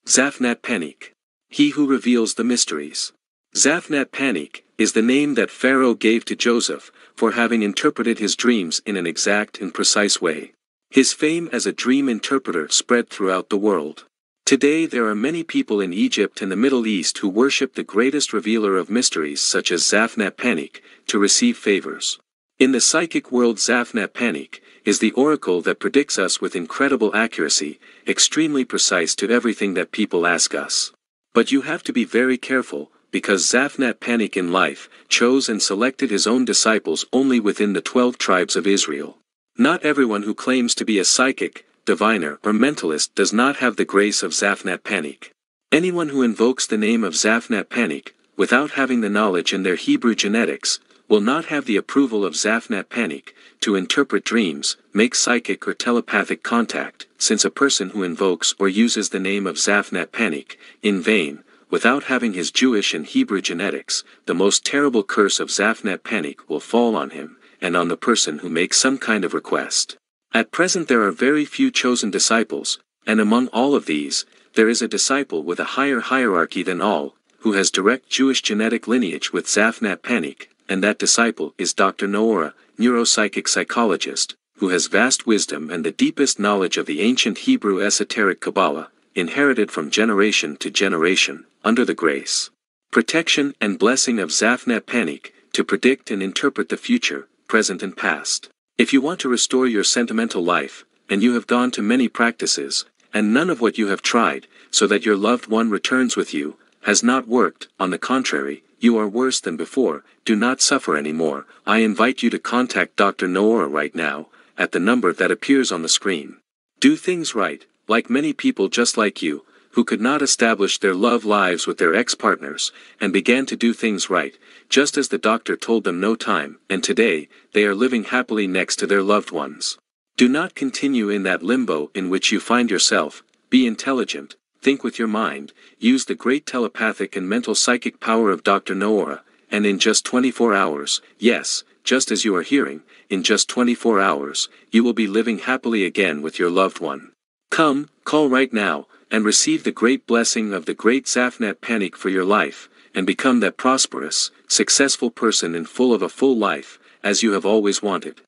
Zaphnat Panik. He who reveals the mysteries. Zaphnat Panik is the name that Pharaoh gave to Joseph, for having interpreted his dreams in an exact and precise way. His fame as a dream interpreter spread throughout the world. Today there are many people in Egypt and the Middle East who worship the greatest revealer of mysteries such as Zaphnat Panik, to receive favors. In the psychic world, Zaphnat Panik is the oracle that predicts us with incredible accuracy, extremely precise to everything that people ask us. But you have to be very careful, because Zaphnat Panik in life chose and selected his own disciples only within the 12 tribes of Israel. Not everyone who claims to be a psychic, diviner, or mentalist does not have the grace of Zaphnat Panik. Anyone who invokes the name of Zaphnat Panik, without having the knowledge in their Hebrew genetics, will not have the approval of Zaphnat Panik, to interpret dreams, make psychic or telepathic contact, since a person who invokes or uses the name of Zaphnat Panik, in vain, without having his Jewish and Hebrew genetics, the most terrible curse of Zaphnat Panik will fall on him, and on the person who makes some kind of request. At present there are very few chosen disciples, and among all of these, there is a disciple with a higher hierarchy than all, who has direct Jewish genetic lineage with Zaphnat Panik, and that disciple is Dr. Noora, neuropsychic psychologist, who has vast wisdom and the deepest knowledge of the ancient Hebrew esoteric Kabbalah, inherited from generation to generation, under the grace, protection and blessing of Zaphnat Panik, to predict and interpret the future, present and past. If you want to restore your sentimental life, and you have gone to many practices, and none of what you have tried, so that your loved one returns with you, has not worked, on the contrary, you are worse than before, do not suffer anymore, I invite you to contact Dr. Noora right now, at the number that appears on the screen. Do things right, like many people just like you, who could not establish their love lives with their ex-partners, and began to do things right, just as the doctor told them no time, and today, they are living happily next to their loved ones. Do not continue in that limbo in which you find yourself, be intelligent, think with your mind, use the great telepathic and mental psychic power of Dr. Noora, and in just 24 hours, yes, just as you are hearing, in just 24 hours, you will be living happily again with your loved one. Come, call right now, and receive the great blessing of the great Zaphnat Panik for your life, and become that prosperous, successful person and full of a full life, as you have always wanted.